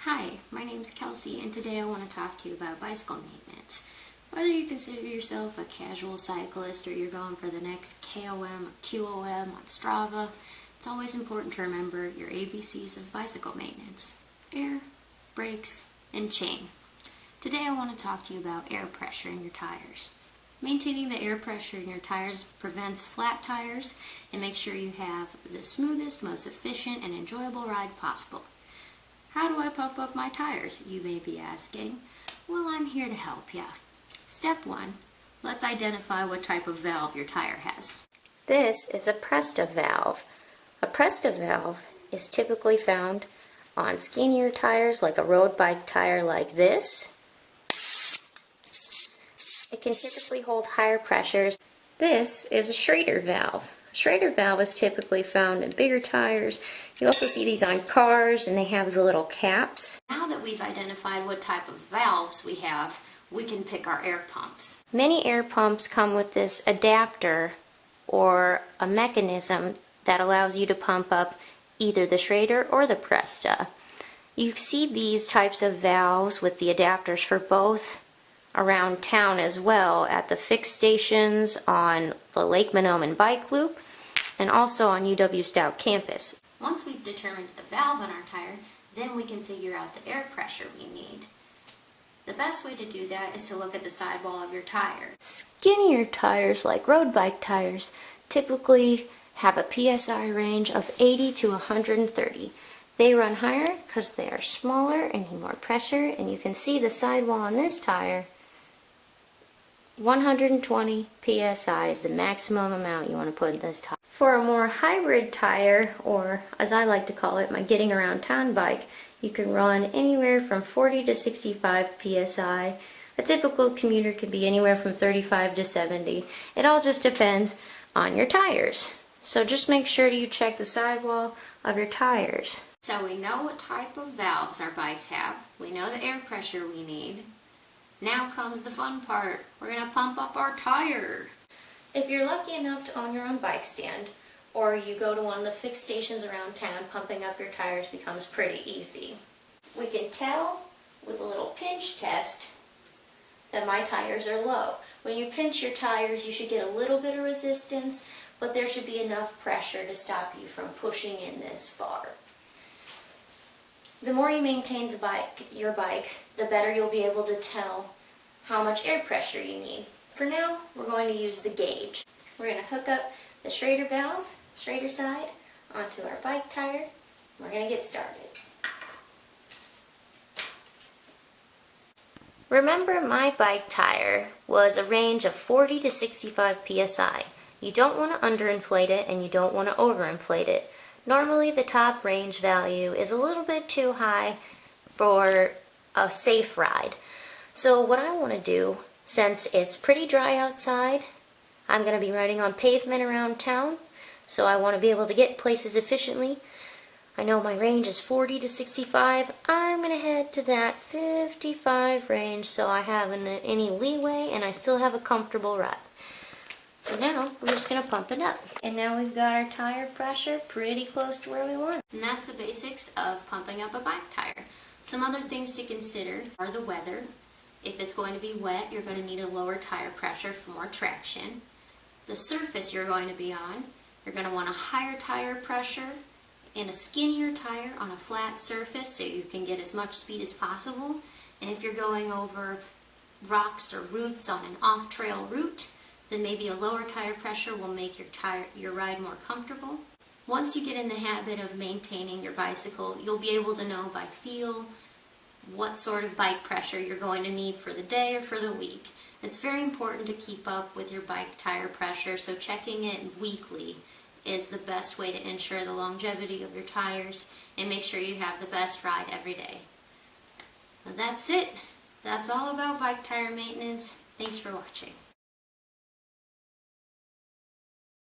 Hi, my name's Kelsey, and today I want to talk to you about bicycle maintenance. Whether you consider yourself a casual cyclist or you're going for the next KOM or QOM on Strava, it's always important to remember your ABCs of bicycle maintenance: air, brakes, and chain. Today I want to talk to you about air pressure in your tires. Maintaining the air pressure in your tires prevents flat tires and makes sure you have the smoothest, most efficient, and enjoyable ride possible. How do I pump up my tires, you may be asking? Well, I'm here to help you. Step 1, let's identify what type of valve your tire has. This is a Presta valve. A Presta valve is typically found on skinnier tires, like a road bike tire like this. It can typically hold higher pressures. This is a Schrader valve. A Schrader valve is typically found in bigger tires. You also see these on cars, and they have the little caps. Now that we've identified what type of valves we have, we can pick our air pumps. Many air pumps come with this adapter or a mechanism that allows you to pump up either the Schrader or the Presta. You see these types of valves with the adapters for both around town as well, at the fixed stations on the Lake Monoman bike loop and also on uw-stout campus. Once we've determined the valve on our tire, then we can figure out the air pressure we need. The best way to do that is to look at the sidewall of your tire. Skinnier tires, like road bike tires, typically have a PSI range of 80 to 130. They run higher because they are smaller and need more pressure, and you can see the sidewall on this tire. 120 PSI is the maximum amount you want to put in this tire. For a more hybrid tire, or as I like to call it, my getting around town bike, you can run anywhere from 40 to 65 PSI. A typical commuter could be anywhere from 35 to 70. It all just depends on your tires. So just make sure you check the sidewall of your tires. So we know what type of valves our bikes have. We know the air pressure we need. Now comes the fun part. We're going to pump up our tire. If you're lucky enough to own your own bike stand, or you go to one of the fixed stations around town, pumping up your tires becomes pretty easy. We can tell with a little pinch test that my tires are low. When you pinch your tires, you should get a little bit of resistance, but there should be enough pressure to stop you from pushing in this far. The more you maintain your bike, the better you'll be able to tell how much air pressure you need. For now, we're going to use the gauge. We're going to hook up the Schrader valve, Schrader side, onto our bike tire. We're going to get started. Remember, my bike tire was a range of 40 to 65 PSI. You don't want to underinflate it, and you don't want to overinflate it. Normally the top range value is a little bit too high for a safe ride. So what I want to do, since it's pretty dry outside, I'm going to be riding on pavement around town, so I want to be able to get places efficiently. I know my range is 40 to 65. I'm going to head to that 55 range so I have any leeway and I still have a comfortable ride. So now we're just going to pump it up. And now we've got our tire pressure pretty close to where we want. And that's the basics of pumping up a bike tire. Some other things to consider are the weather. If it's going to be wet, you're going to need a lower tire pressure for more traction. The surface you're going to be on, you're going to want a higher tire pressure and a skinnier tire on a flat surface so you can get as much speed as possible. And if you're going over rocks or roots on an off-trail route, then maybe a lower tire pressure will make your ride more comfortable. Once you get in the habit of maintaining your bicycle, you'll be able to know by feel what sort of bike pressure you're going to need for the day or for the week. It's very important to keep up with your bike tire pressure, so checking it weekly is the best way to ensure the longevity of your tires and make sure you have the best ride every day. Well, that's it. That's all about bike tire maintenance. Thanks for watching.